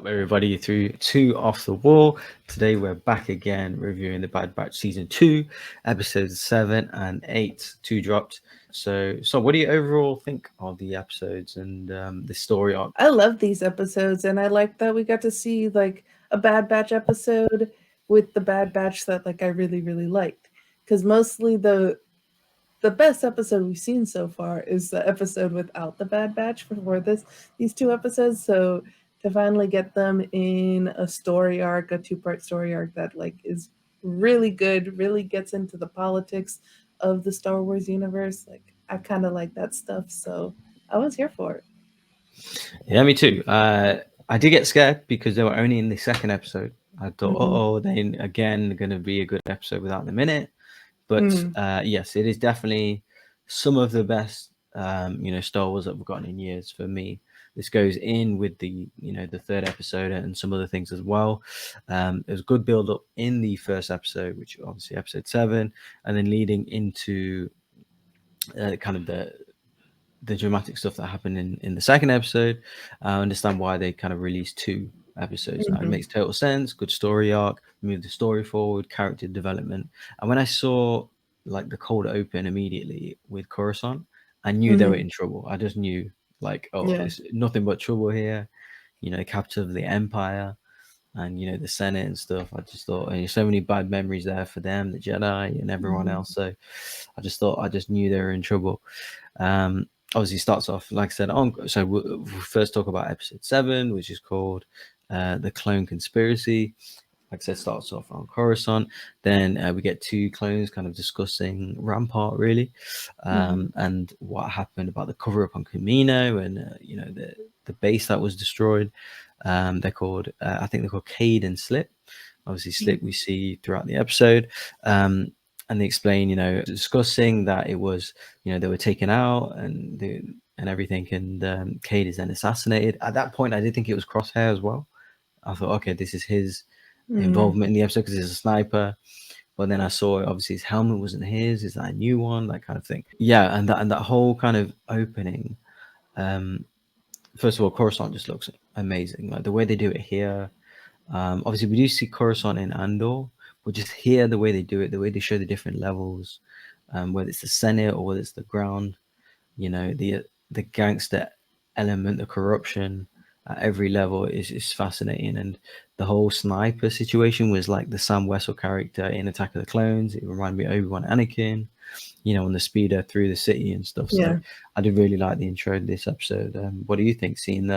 everybody, through Two Off the Wall. Today we're back again reviewing The Bad Batch Season 2, Episodes 7 and 8, 2 dropped. So what do you overall think of the episodes and the story arc? I love these episodes, and I like that we got to see like a Bad Batch episode with the Bad Batch that like I really, really liked. Because mostly the best episode we've seen so far is the episode without the Bad Batch before these two episodes. So to finally get them in a story arc, a two-part story arc that like is really good, really gets into the politics of the Star Wars universe. Like I kind of like that stuff, so I was here for it. Yeah, me too. I did get scared because they were only in the second episode. I thought, Mm-hmm. they again going to be a good episode without them in it. But Mm-hmm. yes, it is definitely some of the best, Star Wars that we've gotten in years for me. This goes in with the third episode and some other things as well. There's good build up in the first episode, which obviously episode 7, and then leading into kind of the dramatic stuff that happened in the second episode. I understand why they kind of released 2 episodes now. It Mm-hmm. makes total sense. Good story arc, move the story forward, character development. And when I saw like the cold open immediately with Coruscant, I knew they were Mm-hmm. in trouble. I just knew like, Yeah. it's nothing but trouble here. Capture of the Empire and the Senate and stuff. I just thought, and so many bad memories there for them, the Jedi and everyone Mm-hmm. else. So I just knew they were in trouble. Obviously starts off, like I said, so we'll first talk about episode 7, which is called The Clone Conspiracy. Like I said, starts off on Coruscant. Then we get 2 clones kind of discussing Rampart, really, Mm-hmm. and what happened about the cover up on Kamino and the base that was destroyed. They're called, I think they're called Cade and Slip. Obviously, Slip we see throughout the episode. And they explain, discussing that it was, they were taken out and everything, and Cade is then assassinated. At that point, I did think it was Crosshair as well. I thought, okay, this is his Mm-hmm. involvement in the episode because he's a sniper. But then I saw obviously his helmet wasn't his. Is that a new one? That kind of thing. Yeah, and that whole kind of opening. Um, First of all, Coruscant just looks amazing. Like the way they do it here. Obviously, we do see Coruscant in Andor, but just here the way they do it, the way they show the different levels, whether it's the Senate or whether it's the ground, the gangster element, the corruption at every level is fascinating. And the whole sniper situation was like the Sam Wessel character in Attack of the Clones. It reminded me of Obi-Wan Anakin, on the speeder through the city and stuff. So Yeah. I did really like the intro to this episode. What do you think, seeing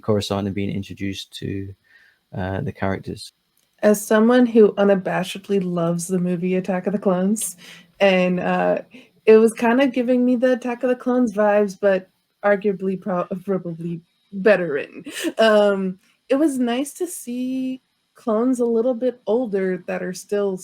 Coruscant and being introduced to the characters? As someone who unabashedly loves the movie Attack of the Clones, and it was kind of giving me the Attack of the Clones vibes, but arguably probably better written. It was nice to see clones a little bit older that are still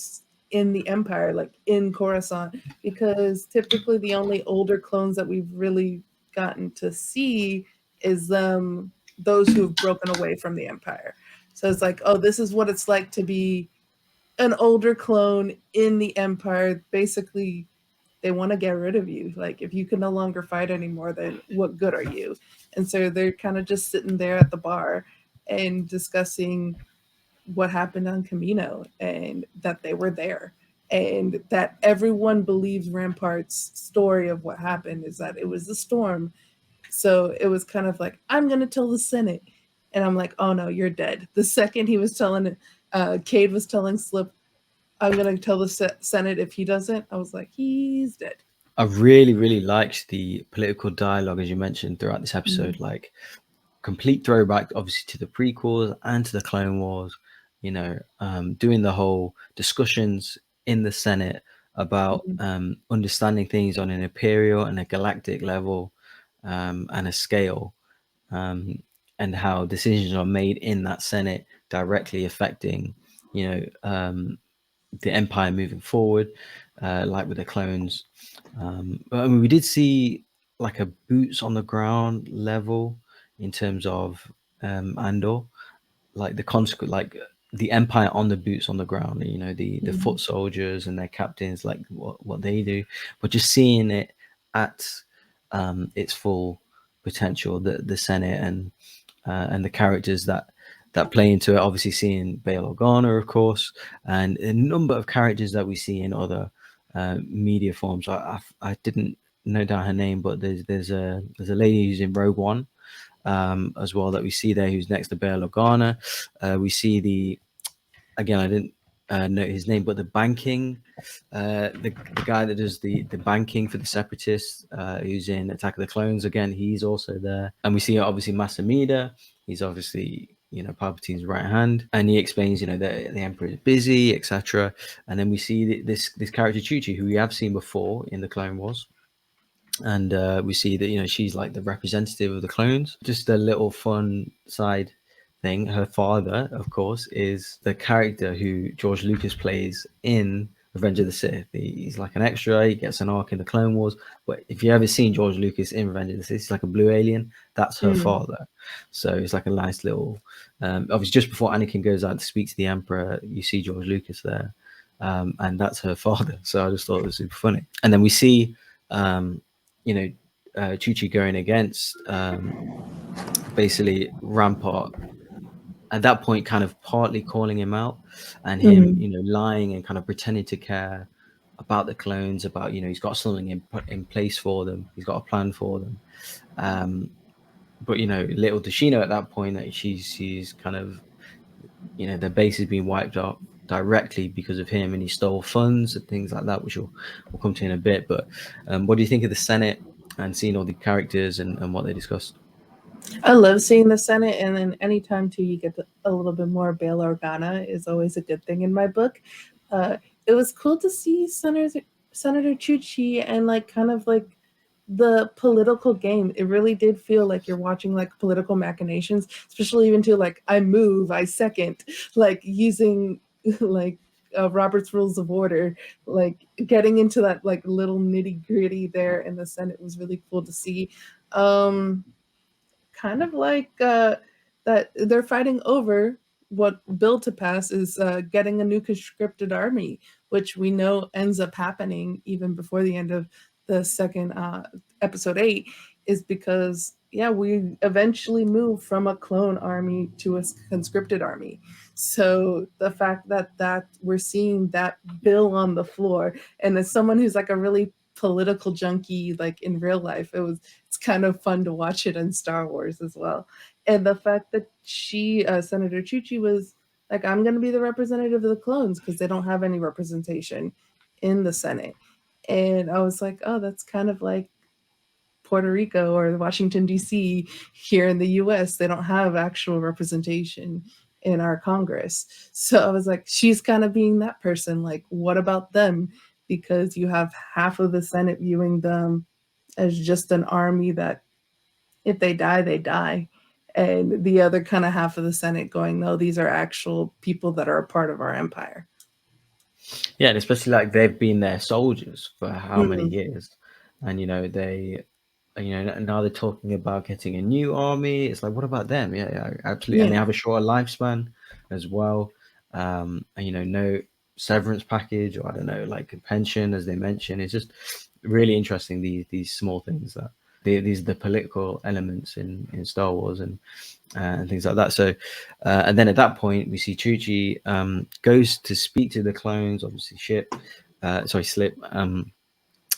in the Empire, like in Coruscant, because typically the only older clones that we've really gotten to see is those who have broken away from the Empire. So it's like, oh, this is what it's like to be an older clone in the Empire. Basically, they want to get rid of you. Like, if you can no longer fight anymore, then what good are you? And so they're kind of just sitting there at the bar and discussing what happened on Kamino and that they were there. And that everyone believes Rampart's story of what happened is that it was the storm. So it was kind of like, I'm going to tell the Senate. And I'm like, oh no, you're dead. The second he was telling, Cade was telling Slip, I'm going to tell the Senate if he doesn't, I was like, he's dead. I really, really liked the political dialogue, as you mentioned, throughout this Mm-hmm. episode. Like, complete throwback, obviously, to the prequels and to the Clone Wars. Doing the whole discussions in the Senate about Mm-hmm. understanding things on an imperial and a galactic level, and a scale, um, and how decisions are made in that Senate directly affecting, you know, um, the Empire moving forward, like with the clones. But I mean, we did see like a boots on the ground level in terms of Andor, like the consequence, like the Empire on the boots on the ground. The Mm-hmm. foot soldiers and their captains, like what they do. But just seeing it at its full potential, the Senate and the characters that that play into it. Obviously, seeing Bail Organa, of course, and a number of characters that we see in other media forms. I didn't note down her name, but there's a lady who's in Rogue One as well that we see there, who's next to Bail Organa. We see again, I didn't note his name, but the banking, the guy that does the banking for the Separatists, who's in Attack of the Clones. Again, he's also there, and we see obviously Masamida. He's obviously Palpatine's right hand, and he explains the Emperor is busy, etc. And then we see this character Chuchi, who we have seen before in the Clone Wars. And we see that she's like the representative of the clones. Just a little fun side thing, her father, of course, is the character who George Lucas plays in Revenge of the Sith. He's like an extra. He gets an arc in the Clone Wars. But if you've ever seen George Lucas in Revenge of the Sith, he's like a blue alien. That's her father. So it's like a nice little obviously just before Anakin goes out to speak to the Emperor, you see George Lucas there, and that's her father. So I just thought it was super funny. And then we see Chuchi going against basically Rampart at that point, kind of partly calling him out, and him lying and kind of pretending to care about the clones, about he's got something in place for them, he's got a plan for them. But little does she know at that point that she's kind of their base is being wiped out directly because of him, and he stole funds and things like that, which we'll come to in a bit. But what do you think of the Senate and seeing all the characters and what they discussed? I love seeing the Senate, and then anytime too you get a little bit more Bail Organa is always a good thing in my book. It was cool to see Senator Chuchi and like kind of like the political game. It really did feel like you're watching like political machinations, especially even to like I move, I second, like using like Robert's Rules of Order, like getting into that like little nitty gritty there in the Senate was really cool to see. Kind of like that they're fighting over what bill to pass is getting a new conscripted army, which we know ends up happening even before the end of the second episode 8, is because we eventually move from a clone army to a conscripted army. So the fact that we're seeing that bill on the floor, and as someone who's like a really political junkie like in real life, it's kind of fun to watch it in Star Wars as well. And the fact that Senator Chuchi was like, I'm going to be the representative of the clones because they don't have any representation in the Senate. And I was like, oh, that's kind of like Puerto Rico or Washington, D.C. here in the U.S. They don't have actual representation in our Congress. So I was like, she's kind of being that person. Like, what about them? Because you have half of the Senate viewing them as just an army that if they die, they die. And the other kind of half of the Senate going, no, these are actual people that are a part of our empire. Yeah, and especially like they've been their soldiers for how many years, and they, now they're talking about getting a new army. It's like, what about them? Yeah, absolutely. Yeah. And they have a shorter lifespan as well. And no severance package, or I don't know, like a pension, as they mentioned. It's just really interesting, these small things that these are the political elements in Star Wars and things like that. So and then at that point we see Chuchi goes to speak to the clones, obviously Slip,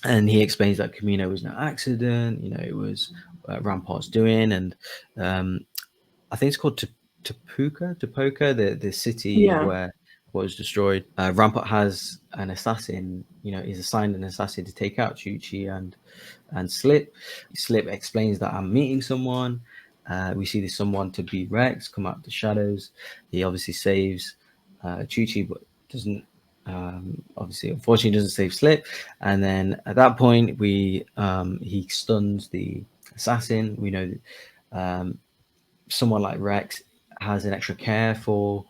and he explains that Kamino was no accident. It was Rampart's doing, and I think it's called Tapoka, the city where was destroyed. Rampart has an assassin. He's assigned an assassin to take out Chuchi and Slip. Slip explains that I'm meeting someone. We see this someone to be Rex come out of the shadows. He obviously saves Chuchi, but doesn't obviously, unfortunately, doesn't save Slip. And then at that point, he stuns the assassin. We know someone like Rex has an extra care for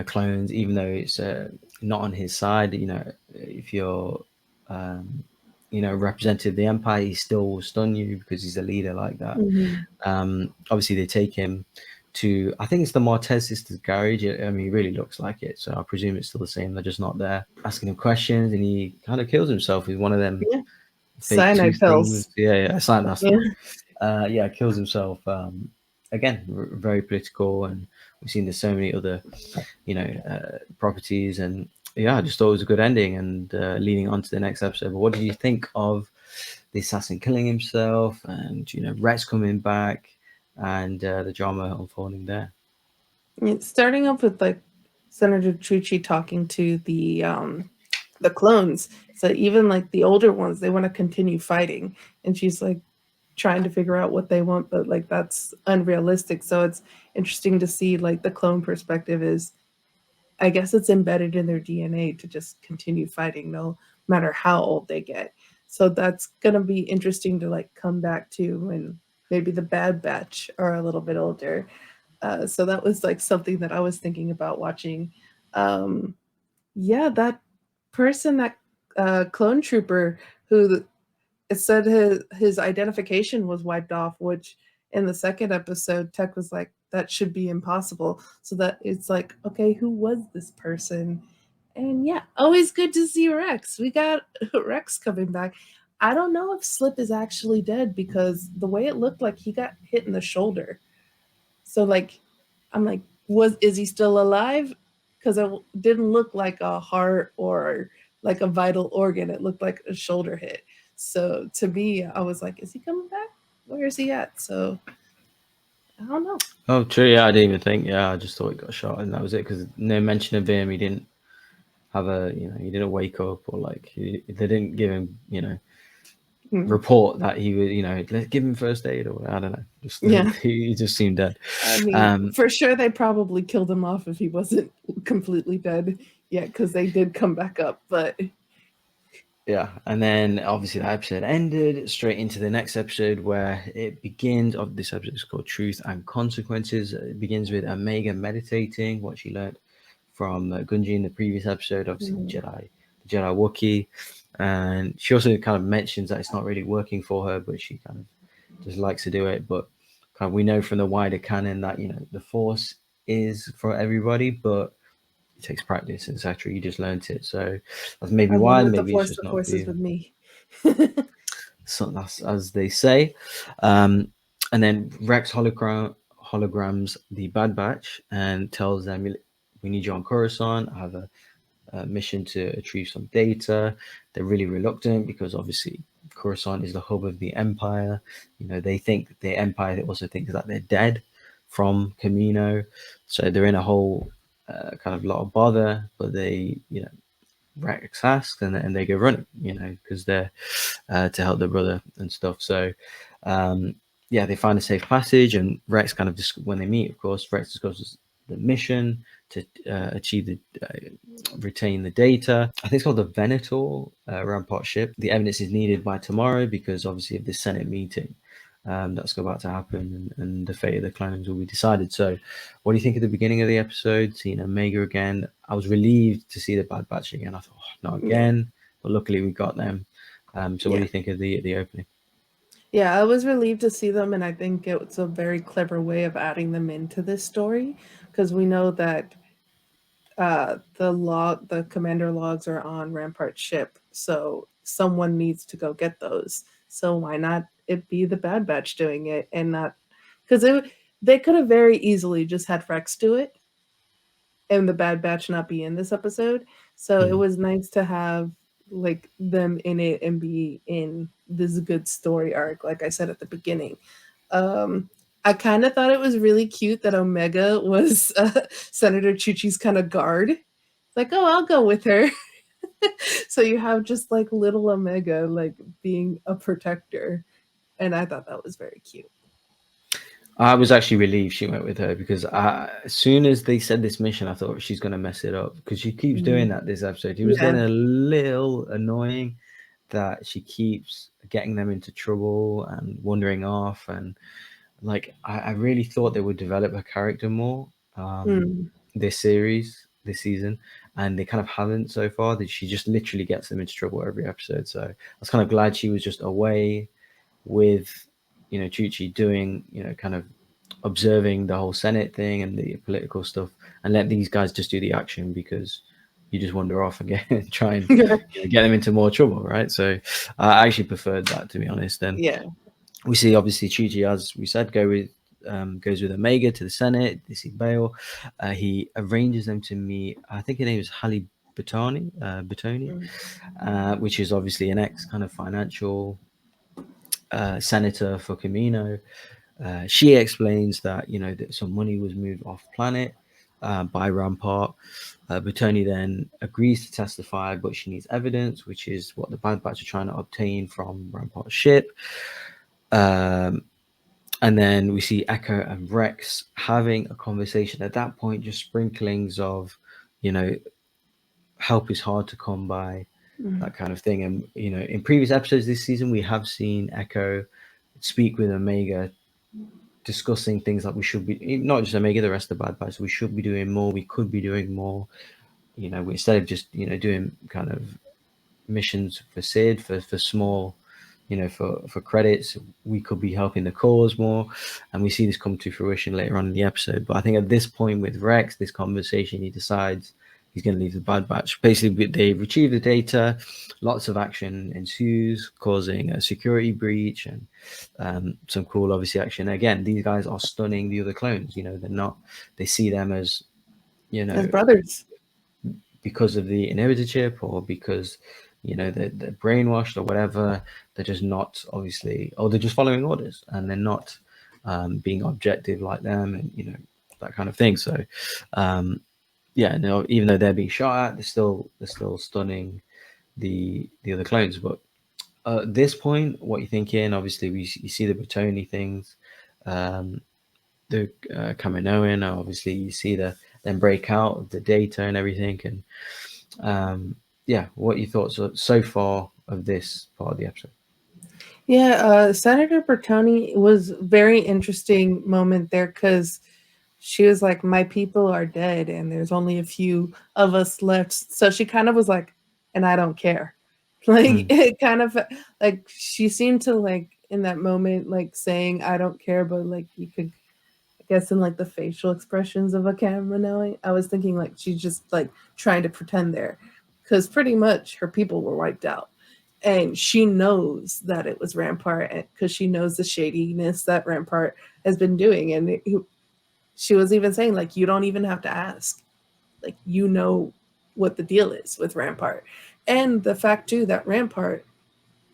clones, even though it's not on his side. If you're representative of the Empire, he still will stun you because he's a leader like that. Obviously they take him to, I think it's the Martez sisters garage. I mean, he really looks like it, so I presume it's still the same. They're just not there, asking him questions, and he kind of kills himself with one of them fake Cyanide tooth pills. things. Cyanide. Kills himself again, very political, and we've seen there's so many other, properties, and yeah, I just thought it was a good ending, and leading on to the next episode. But what did you think of the assassin killing himself, and Rex coming back, and the drama unfolding there? Starting off with like Senator Chuchi talking to the clones. So even like the older ones, they want to continue fighting, and she's like trying to figure out what they want, but like that's unrealistic. So it's interesting to see like the clone perspective is, I guess it's embedded in their DNA to just continue fighting no matter how old they get. So that's gonna be interesting to like come back to when maybe the Bad Batch are a little bit older. So that was like something that I was thinking about watching. Um, yeah, that person, that clone trooper who it said his identification was wiped off, which in the second episode, Tech was like, that should be impossible. So that it's like, okay, who was this person? And yeah, always good to see Rex. We got Rex coming back. I don't know if Slip is actually dead because the way it looked like he got hit in the shoulder. So like, I'm like, was is he still alive? Because it didn't look like a heart or like a vital organ. It looked like a shoulder hit. So to me, I was like, is he coming back? Where is he at? So I don't know. Oh, true. Yeah, I didn't even think. Yeah, I just thought he got shot, and that was it. Because no mention of him. He didn't have he didn't wake up, or like they didn't give him, Hmm. report that he was, let's give him first aid, or I don't know. Just Yeah. he just seemed dead. I mean, Um, for sure they probably killed him off if he wasn't completely dead yet, because they did come back up. But yeah, and then obviously that episode ended straight into the next episode where it begins. Of this episode is called Truth and Consequences. It begins with Omega meditating what she learned from Gunji in the previous episode, obviously the Jedi Wookiee, and she also kind of mentions that it's not really working for her, but she kind of just likes to do it. But kind of we know from the wider canon that the Force is for everybody, but it takes practice, etc. You just learnt it, so that's maybe as long why. as Maybe it's just the not for force is you. with me. So that's as they say. Um, and then Rex holograms the Bad Batch and tells them, "We need you on Coruscant. I have a mission to retrieve some data." They're really reluctant because obviously Coruscant is the hub of the Empire. They think the Empire also thinks that they're dead from Kamino, so they're in a whole kind of lot of bother. But they, Rex asks, and they go running, because they're to help their brother and stuff. So, yeah, they find a safe passage, and Rex kind of just when they meet, of course, Rex discusses the mission to achieve the retain the data. I think it's called the Venator Rampart ship. The evidence is needed by tomorrow because obviously of the Senate meeting. That's about to happen, and the fate of the clones will be decided. So, what do you think of the beginning of the episode? Seeing Omega again, I was relieved to see the Bad Batch again. I thought, oh, not Yeah, again, but luckily we got them. So, what do yeah, you think of the opening? yeah. I was relieved to see them, and I think it's a very clever way of adding them into this story because we know that the commander logs are on Rampart ship, so someone needs to go get those. So why not it be the Bad Batch doing it and not because they could have very easily just had Rex do it and the Bad Batch not be in this episode. So it Mm. was nice to have like them in it and be in this good story arc, like I said at the beginning. Um, I kind of thought it was really cute that Omega was Senator Chuchi's kind of guard. It's like, oh, I'll go with her. So you have just like little Omega like being a protector, and I thought that was very cute. I was actually relieved she went with her because as soon as they said this mission, I thought she's going to mess it up because she keeps doing Mm. that this episode. It was Yeah. getting a little annoying that she keeps getting them into trouble and wandering off. And like, I really thought they would develop her character more Mm. this series, this season, and they kind of haven't so far. That she just literally gets them into trouble every episode. So I was kind of glad she was just away with Chuchi doing kind of observing the whole Senate thing and the political stuff, and let these guys just do the action because you just wander off again and try and get them into more trouble, right? So I actually preferred that, to be honest. And Yeah. we see obviously Chuchi, as we said, go with goes with Omega to the Senate. They see Bail. He arranges them to meet. I think her name is Halle Bertoni, which is obviously an ex kind of financial senator for Kamino. She explains that that some money was moved off planet by Rampart. Bertoni then agrees to testify, but she needs evidence, which is what the Bad Batch are trying to obtain from Rampart's ship. And then we see Echo and Rex having a conversation. At that point, just sprinklings of, help is hard to come by, that kind of thing. And, in previous episodes this season, we have seen Echo speak with Omega, discussing things like we should be, not just Omega, the rest of the Bad Batch, we should be doing more, we could be doing more. Instead of just, doing kind of missions for Sid, for small, for credits, we could be helping the cause more. And we see this come to fruition later on in the episode. But I think at this point with Rex, this conversation, he decides he's going to leave the Bad Batch. Basically, they retrieve the data, lots of action ensues, causing a security breach and some cool, obviously, action. Again, these guys are stunning the other clones. They see them as, as brothers, because of the inhibitor chip, or because they're brainwashed or whatever. They're just not, obviously, or they're just following orders, and they're not being objective like them, and that kind of thing. So even though they're being shot at, they're still stunning the other clones. But at this point, what you're thinking, obviously, you see the Bertoni things, the Kaminoan, obviously you see them break out of the data and everything. And what are your thoughts so far of this part of the episode? Senator Bertoni was very interesting moment there, because she was like, my people are dead and there's only a few of us left. So she kind of was like, and I don't care. Like it kind of like she seemed to, like, in that moment, like saying I don't care, but like you could, I guess, in like the facial expressions of a Kamino, I was thinking like she's just like trying to pretend there, because pretty much her people were wiped out. And she knows that it was Rampart, because she knows the shadiness that Rampart has been doing. And she was even saying, like, you don't even have to ask. Like, what the deal is with Rampart. And the fact, too, that Rampart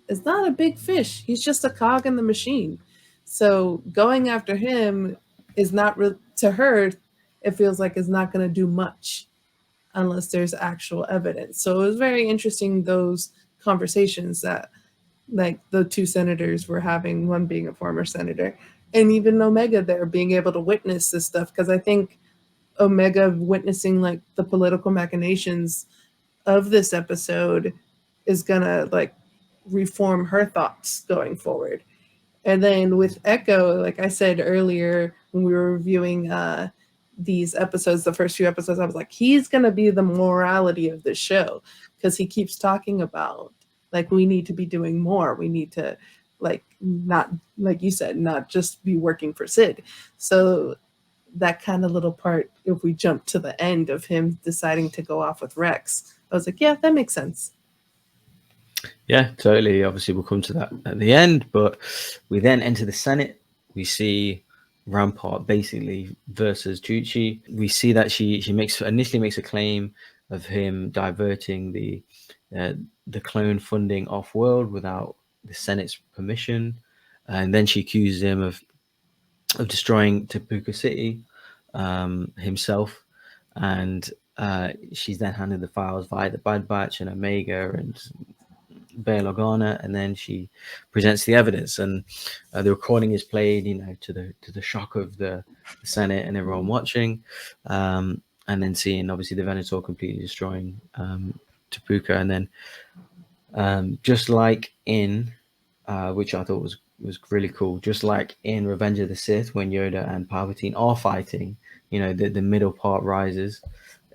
is not a big fish. He's just a cog in the machine. So going after him is not, to her, it feels like it's not going to do much unless there's actual evidence. So it was very interesting, those conversations that, like, the two senators were having, one being a former senator, and even Omega there being able to witness this stuff, because I think Omega witnessing like the political machinations of this episode is gonna like reform her thoughts going forward. And then with Echo, like I said earlier when we were reviewing these episodes, the first few episodes, I was like, he's gonna be the morality of this show, because he keeps talking about, like, we need to be doing more. We need to, like, not, like you said, not just be working for Sid. So that kind of little part, if we jump to the end of him deciding to go off with Rex, I was like, yeah, that makes sense. Yeah, totally. Obviously, we'll come to that at the end, but we then enter the Senate. We see Rampart basically versus Chuchi. We see that she initially makes a claim of him diverting the clone funding off world without the Senate's permission, and then she accuses him of destroying Tapuka City himself, and she's then handed the files via the Bad Batch and Omega and Bail Organa, and then she presents the evidence, and the recording is played, to the shock of the Senate and everyone watching, and then seeing obviously the Venator completely destroying Tapuka, and then just like in which I thought was really cool, just like in Revenge of the Sith when Yoda and Palpatine are fighting, the middle part rises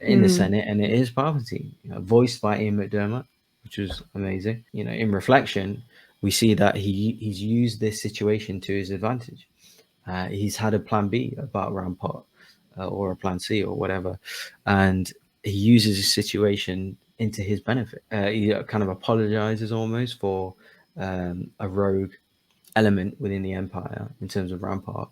in the Senate, and it is Palpatine, voiced by Ian McDermid, which was amazing. In reflection, we see that he's used this situation to his advantage. He's had a plan B about Rampart, or a plan C or whatever, and he uses this situation into his benefit. He kind of apologizes almost for a rogue element within the Empire in terms of Rampart,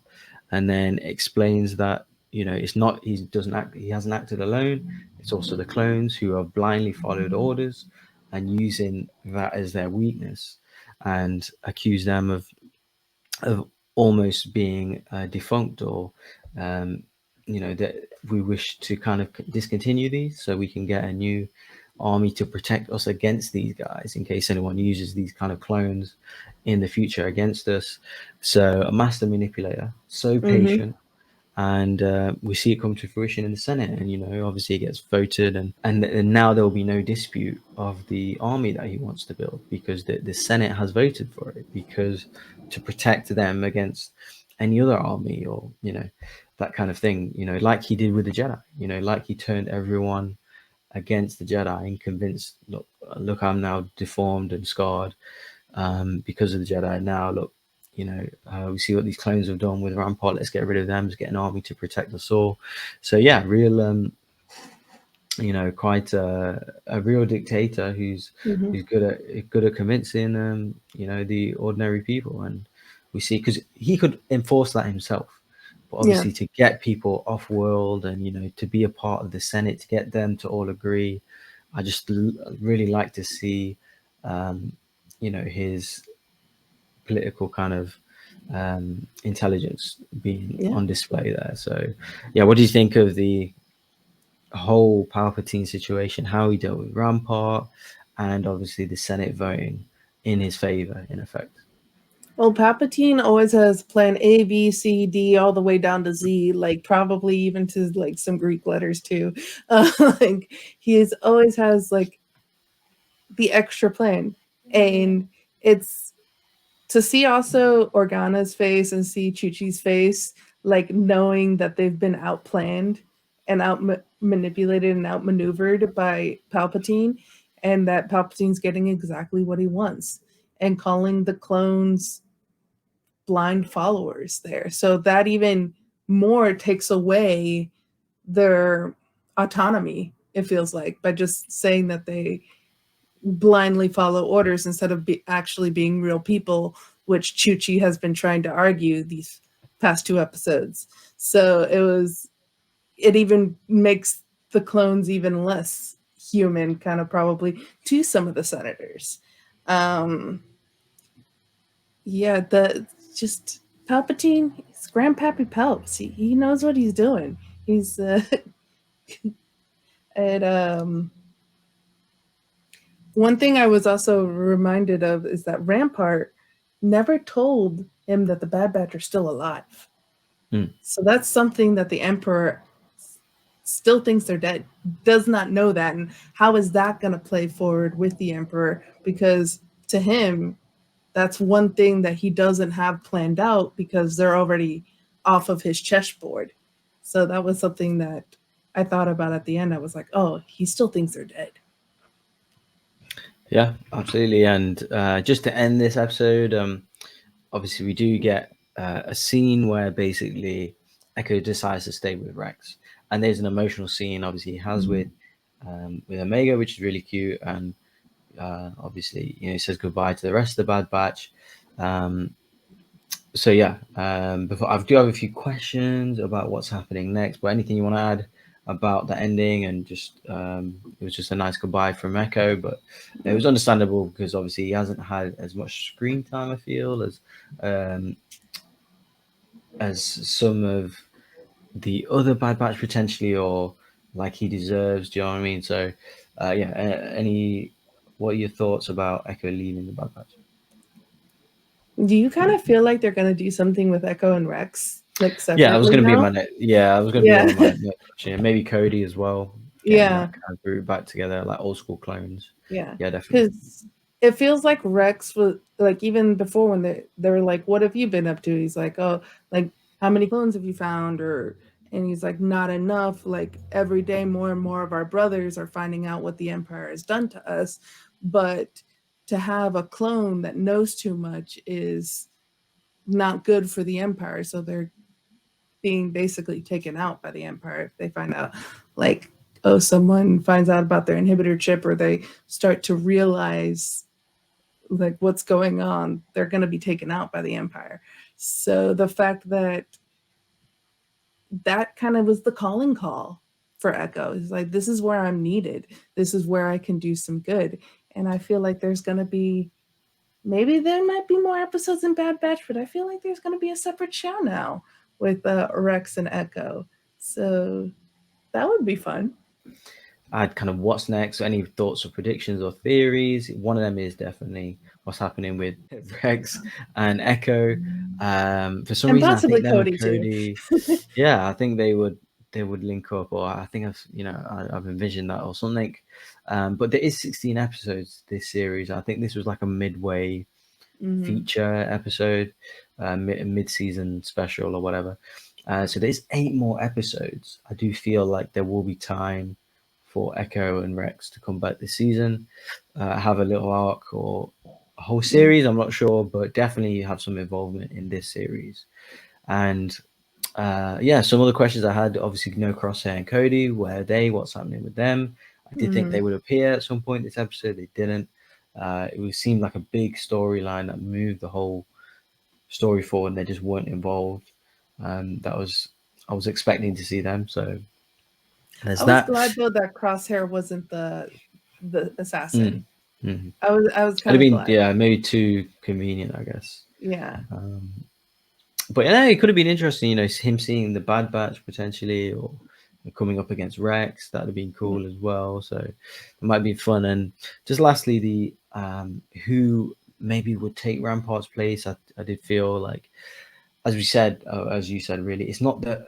and then explains that it's not he hasn't acted alone. It's also the clones who have blindly followed orders and using that as their weakness, and accuse them of almost being defunct, or um, that we wish to kind of discontinue these so we can get a new army to protect us against these guys in case anyone uses these kind of clones in the future against us. So a master manipulator, so Mm-hmm. patient, and we see it come to fruition in the Senate, and obviously it gets voted, and now there will be no dispute of the army that he wants to build, because the Senate has voted for it, because to protect them against any other army, or that kind of thing, like he did with the Jedi, like he turned everyone against the Jedi and convinced, look, I'm now deformed and scarred because of the Jedi. Now, look, we see what these clones have done with Rampart. Let's get rid of them. Let's get an army to protect us all. So yeah, real, quite a real dictator Mm-hmm. who's good at convincing, the ordinary people. And we see, because he could enforce that himself, but Yeah. obviously to get people off world and to be a part of the Senate, to get them to all agree, I just really like to see, his political kind of intelligence being Yeah. on display there. So, yeah, what do you think of the whole Palpatine situation? How he dealt with Rampart, and obviously the Senate voting in his favor, in effect. Well, Palpatine always has plan A, B, C, D, all the way down to Z, like probably even to like some Greek letters too. Like he is always has like the extra plan, and it's to see also Organa's face and see Chuchi's face, like knowing that they've been outplanned and manipulated and outmaneuvered by Palpatine, and that Palpatine's getting exactly what he wants, and calling the clones blind followers there. So that even more takes away their autonomy, it feels like, by just saying that they blindly follow orders instead of actually being real people, which Chuchi has been trying to argue these past two episodes. So it even makes the clones even less human, kind of probably to some of the senators. Um, yeah, the just Palpatine, he's Grandpappy Palps. He knows what he's doing. He's and one thing I was also reminded of is that Rampart never told him that the Bad Batch are still alive. Mm. So that's something that the Emperor still thinks they're dead, does not know that. And how is that going to play forward with the Emperor? Because to him, that's one thing that he doesn't have planned out because they're already off of his chessboard. So that was something that I thought about at the end. I was like, oh, he still thinks they're dead. Yeah, absolutely. And just to end this episode, obviously we do get a scene where basically Echo decides to stay with Rex, and there's an emotional scene. Obviously, he has with Omega, which is really cute, and obviously he says goodbye to the rest of the Bad Batch. So yeah, before I do have a few questions about what's happening next, but anything you want to add about the ending? And just it was just a nice goodbye from Echo, but it was understandable because obviously he hasn't had as much screen time, I feel, um, as some of the other Bad Batch potentially, or like he deserves. Do you know what I mean? So yeah, any what are your thoughts about Echo leaving the Bad Batch? Do you kind of feel like they're going to do something with Echo and Rex, like Yeah, I was separately going to be now? my yeah, I was going to be Yeah. one of my next questions. Maybe Cody as well, getting Yeah. that kind of group back together, like old school clones. Yeah. Yeah, definitely. Because it feels like Rex was like, even before when they were like, what have you been up to? He's like, oh, like, how many clones have you found? And he's like, not enough. Like, every day, more and more of our brothers are finding out what the Empire has done to us. But to have a clone that knows too much is not good for the Empire. So they're being basically taken out by the Empire if they find out, like, oh, someone finds out about their inhibitor chip, or they start to realize like what's going on, they're going to be taken out by the Empire. So the fact that that kind of was the calling call for Echo. It's like, this is where I'm needed. This is where I can do some good. And I feel like there's going to be, maybe there might be more episodes in Bad Batch, but I feel like there's going to be a separate show now with Rex and Echo. So that would be fun. I had kind of what's next, any thoughts or predictions or theories. One of them is definitely what's happening with Rex and Echo. For some And reason, I possibly think them and Cody too. Cody, yeah, I think they would link up, or I think I've envisioned that or something. But there is 16 episodes this series. I think this was like a midway Mm-hmm. feature episode, mid-season special or whatever. So there's 8 more episodes. I do feel like there will be time for Echo and Rex to come back this season, have a little arc or a whole Yeah. series. I'm not sure, but definitely have some involvement in this series. And yeah, some other questions I had. Obviously, no Crosshair and Cody. Where are they? What's happening with them? I did think Mm-hmm. they would appear at some point this episode. They didn't. Seemed like a big storyline that moved the whole story forward, and they just weren't involved. That was I was expecting to see them. So there's I was that. glad though that Crosshair wasn't the assassin. Mm, mm. I was It'd kind have of been, glad. yeah, maybe too convenient, I guess. Yeah. But yeah, it could have been interesting, him seeing the Bad Batch potentially, or coming up against Rex. That'd have been Yeah. cool as well. So it might be fun. And just lastly, the who maybe would take Rampart's place. I did feel like, as we said, as you said, really, it's not the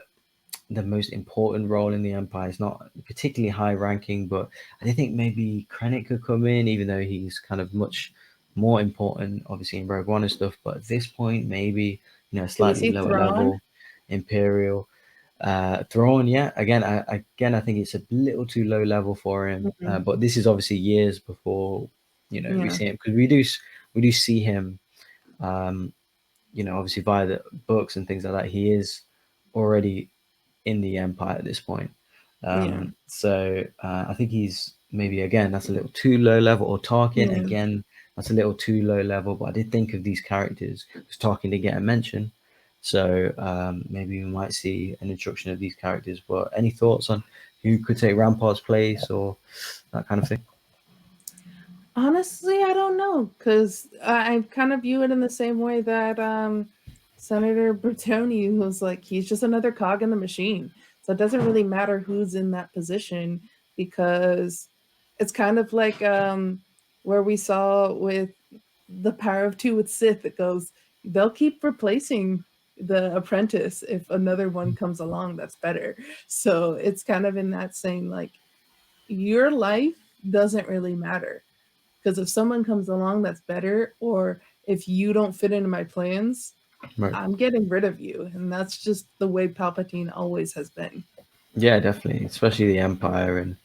most important role in the Empire. It's not particularly high ranking, but I think maybe Krennic could come in, even though he's kind of much more important, obviously in Rogue One and stuff. But at this point, maybe Do we slightly see lower Thrawn? level Imperial. Thrawn, yeah. Again, I think it's a little too low level for him. Mhm. But this is obviously years before we Yeah. see him, because we do see him. Um, obviously via the books and things like that, he is already in the Empire at this point. Yeah. I think he's maybe, again, that's a little too low level, or Tarkin Yeah. again, that's a little too low level. But I did think of these characters because Tarkin did get a mention, so maybe we might see an introduction of these characters. But any thoughts on who could take Rampart's place or that kind of thing? Honestly, I don't know because I kind of view it in the same way that Senator Bertoni was like, he's just another cog in the machine. So it doesn't really matter who's in that position because it's kind of like where we saw with the Power of Two with Sith. It goes, they'll keep replacing the apprentice if another one comes along that's better. So it's kind of in that same like, your life doesn't really matter because if someone comes along that's better, or if you don't fit into my plans, Right. I'm getting rid of you. And that's just the way Palpatine always has been. Yeah, definitely, especially the Empire, and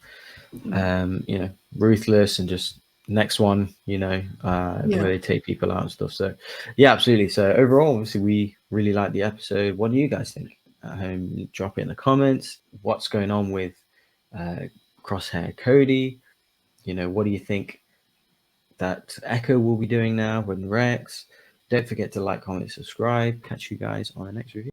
Yeah. ruthless, and just next one, the Yeah. way they take people out and stuff. So, yeah, absolutely. So overall, obviously, we really like the episode. What do you guys think at home? Drop it in the comments. What's going on with uh, Crosshair Cody? What do you think that Echo will be doing now with Rex? Don't forget to like, comment, subscribe. Catch you guys on the next review.